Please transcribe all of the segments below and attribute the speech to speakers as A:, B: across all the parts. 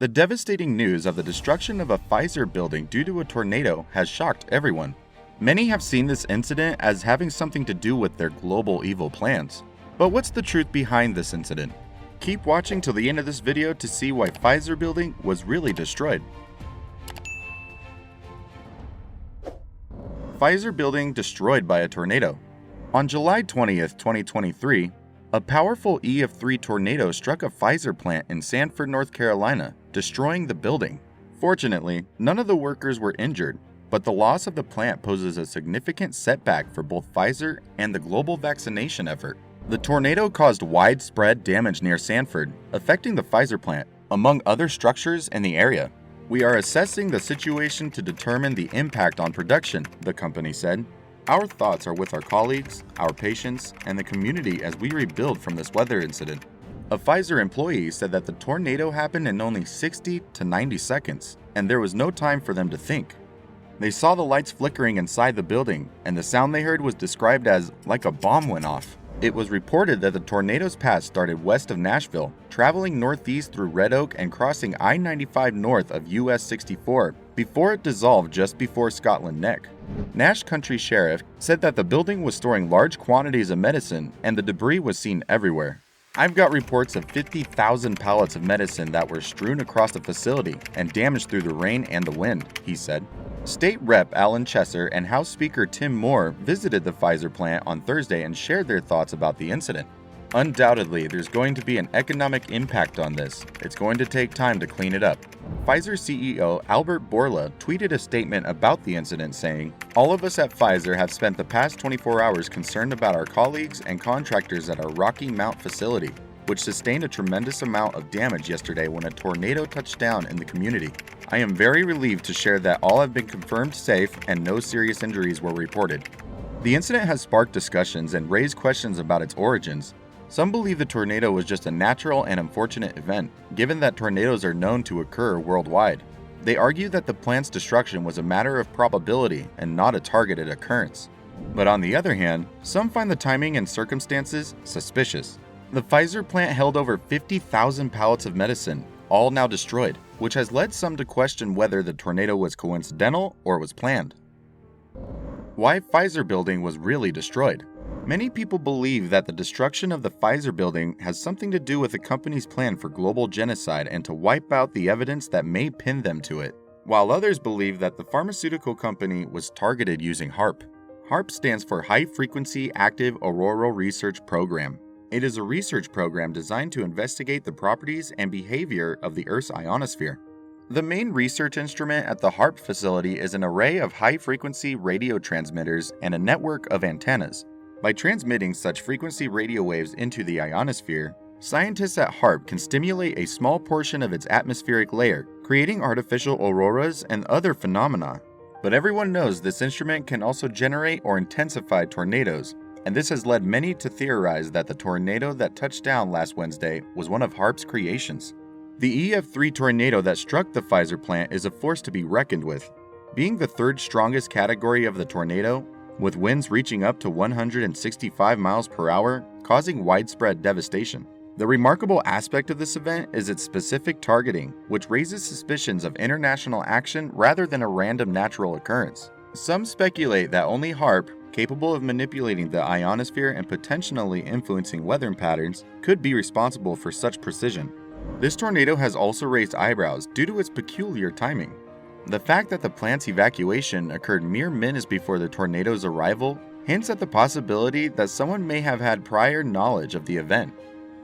A: The devastating news of the destruction of a Pfizer building due to a tornado has shocked everyone. Many have seen this incident as having something to do with their global evil plans. But what's the truth behind this incident? Keep watching till the end of this video to see why Pfizer building was really destroyed. Pfizer building destroyed by a tornado. On July 20th, 2023, a powerful EF3 tornado struck a Pfizer plant in Sanford, North Carolina, destroying the building. Fortunately, none of the workers were injured, but the loss of the plant poses a significant setback for both Pfizer and the global vaccination effort. The tornado caused widespread damage near Sanford, affecting the Pfizer plant, among other structures in the area. "We are assessing the situation to determine the impact on production," the company said. "Our thoughts are with our colleagues, our patients, and the community as we rebuild from this weather incident." A Pfizer employee said that the tornado happened in only 60 to 90 seconds, and there was no time for them to think. They saw the lights flickering inside the building, and the sound they heard was described as like a bomb went off. It was reported that the tornado's path started west of Nashville, traveling northeast through Red Oak and crossing I-95 north of US 64 before it dissolved just before Scotland Neck. Nash County Sheriff said that the building was storing large quantities of medicine and the debris was seen everywhere. "I've got reports of 50,000 pallets of medicine that were strewn across the facility and damaged through the rain and the wind," he said. State Rep Alan Chesser and House Speaker Tim Moore visited the Pfizer plant on Thursday and shared their thoughts about the incident. "Undoubtedly, there's going to be an economic impact on this. It's going to take time to clean it up." Pfizer CEO Albert Bourla tweeted a statement about the incident saying, "All of us at Pfizer have spent the past 24 hours concerned about our colleagues and contractors at our Rocky Mount facility, which sustained a tremendous amount of damage yesterday when a tornado touched down in the community. I am very relieved to share that all have been confirmed safe and no serious injuries were reported." The incident has sparked discussions and raised questions about its origins. Some believe the tornado was just a natural and unfortunate event, given that tornadoes are known to occur worldwide. They argue that the plant's destruction was a matter of probability and not a targeted occurrence. But on the other hand, some find the timing and circumstances suspicious. The Pfizer plant held over 50,000 pallets of medicine, all now destroyed, which has led some to question whether the tornado was coincidental or was planned. Why Pfizer building was really destroyed. Many people believe that the destruction of the Pfizer building has something to do with the company's plan for global genocide and to wipe out the evidence that may pin them to it, while others believe that the pharmaceutical company was targeted using Haarp. Haarp stands for High Frequency Active Auroral Research Program. It is a research program designed to investigate the properties and behavior of the Earth's ionosphere. The main research instrument at the Haarp facility is an array of high-frequency radio transmitters and a network of antennas. By transmitting such frequency radio waves into the ionosphere, scientists at Haarp can stimulate a small portion of its atmospheric layer, creating artificial auroras and other phenomena. But everyone knows this instrument can also generate or intensify tornadoes, and this has led many to theorize that the tornado that touched down last Wednesday was one of Haarp's creations. The EF3 tornado that struck the Pfizer plant is a force to be reckoned with, being the third strongest category of the tornado, with winds reaching up to 165 miles per hour, causing widespread devastation. The remarkable aspect of this event is its specific targeting, which raises suspicions of international action rather than a random natural occurrence. Some speculate that only Haarp, capable of manipulating the ionosphere and potentially influencing weather patterns, could be responsible for such precision. This tornado has also raised eyebrows due to its peculiar timing. The fact that the plant's evacuation occurred mere minutes before the tornado's arrival hints at the possibility that someone may have had prior knowledge of the event.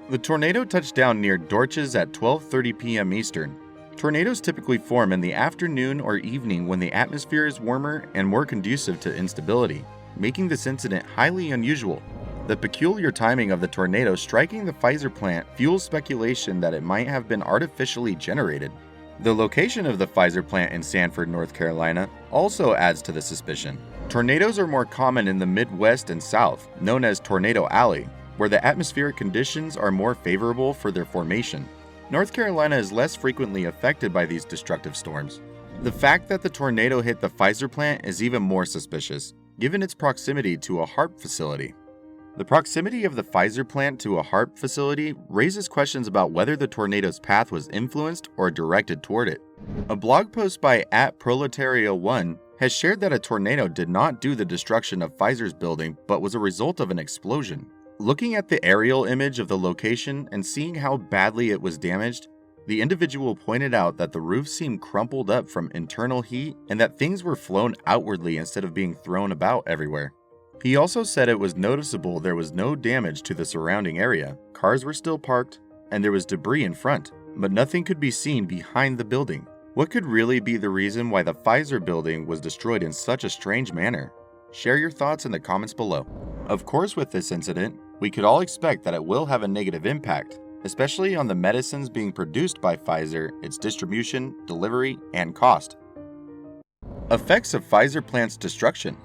A: The tornado touched down near Dorches at 12:30 p.m. Eastern. Tornadoes typically form in the afternoon or evening when the atmosphere is warmer and more conducive to instability, making this incident highly unusual. The peculiar timing of the tornado striking the Pfizer plant fuels speculation that it might have been artificially generated. The location of the Pfizer plant in Sanford, North Carolina, also adds to the suspicion. Tornadoes are more common in the Midwest and South, known as Tornado Alley, where the atmospheric conditions are more favorable for their formation. North Carolina is less frequently affected by these destructive storms. The fact that the tornado hit the Pfizer plant is even more suspicious, given its proximity to a Haarp facility. The proximity of the Pfizer plant to a Haarp facility raises questions about whether the tornado's path was influenced or directed toward it. A blog post by @Proletario1 has shared that a tornado did not do the destruction of Pfizer's building but was a result of an explosion. Looking at the aerial image of the location and seeing how badly it was damaged, the individual pointed out that the roof seemed crumpled up from internal heat and that things were flown outwardly instead of being thrown about everywhere. He also said it was noticeable there was no damage to the surrounding area, cars were still parked, and there was debris in front, but nothing could be seen behind the building. What could really be the reason why the Pfizer building was destroyed in such a strange manner? Share your thoughts in the comments below. Of course, with this incident, we could all expect that it will have a negative impact, especially on the medicines being produced by Pfizer, its distribution, delivery, and cost. Effects of Pfizer plant's destruction.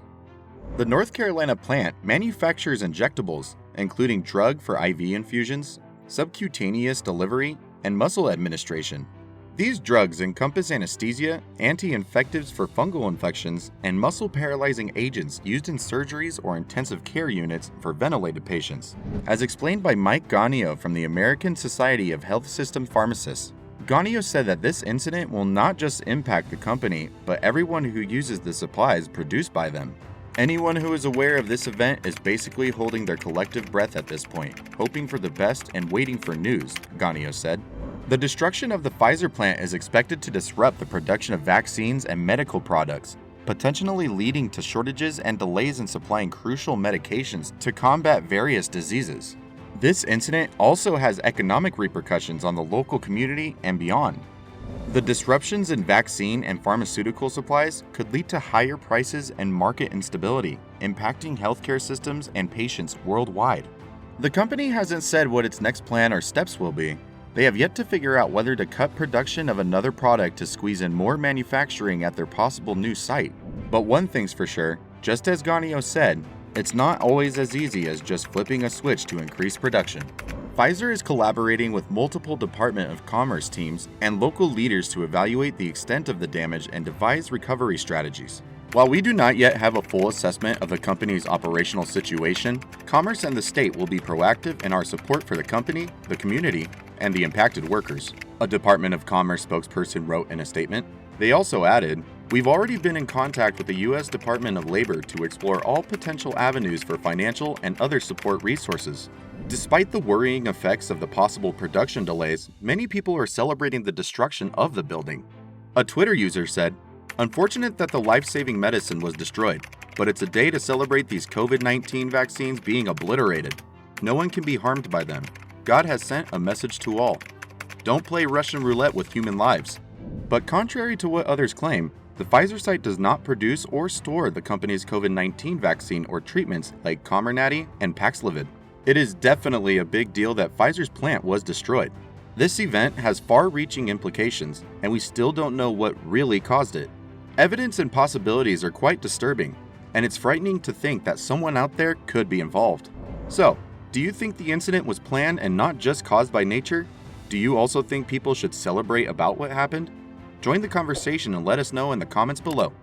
A: The North Carolina plant manufactures injectables, including drug for IV infusions, subcutaneous delivery, and muscle administration. These drugs encompass anesthesia, anti-infectives for fungal infections, and muscle-paralyzing agents used in surgeries or intensive care units for ventilated patients. As explained by Mike Ganio from the American Society of Health System Pharmacists, Ganio said that this incident will not just impact the company, but everyone who uses the supplies produced by them. Anyone who is aware of this event is basically holding their collective breath at this point, hoping for the best and waiting for news, Ganio said. The destruction of the Pfizer plant is expected to disrupt the production of vaccines and medical products, potentially leading to shortages and delays in supplying crucial medications to combat various diseases. This incident also has economic repercussions on the local community and beyond. The disruptions in vaccine and pharmaceutical supplies could lead to higher prices and market instability, impacting healthcare systems and patients worldwide. The company hasn't said what its next plan or steps will be. They have yet to figure out whether to cut production of another product to squeeze in more manufacturing at their possible new site. But one thing's for sure, just as Ganio said, it's not always as easy as just flipping a switch to increase production. Pfizer is collaborating with multiple Department of Commerce teams and local leaders to evaluate the extent of the damage and devise recovery strategies. While we do not yet have a full assessment of the company's operational situation, Commerce and the state will be proactive in our support for the company, the community, and the impacted workers, a Department of Commerce spokesperson wrote in a statement. They also added, "We've already been in contact with the U.S. Department of Labor to explore all potential avenues for financial and other support resources." Despite the worrying effects of the possible production delays, many people are celebrating the destruction of the building. A Twitter user said, "Unfortunate that the life-saving medicine was destroyed, but it's a day to celebrate these COVID-19 vaccines being obliterated. No one can be harmed by them. God has sent a message to all. Don't play Russian roulette with human lives." But contrary to what others claim, the Pfizer site does not produce or store the company's COVID-19 vaccine or treatments like Comirnaty and Paxlovid. It is definitely a big deal that Pfizer's plant was destroyed. This event has far-reaching implications, and we still don't know what really caused it. Evidence and possibilities are quite disturbing, and it's frightening to think that someone out there could be involved. So, do you think the incident was planned and not just caused by nature? Do you also think people should celebrate about what happened? Join the conversation and let us know in the comments below.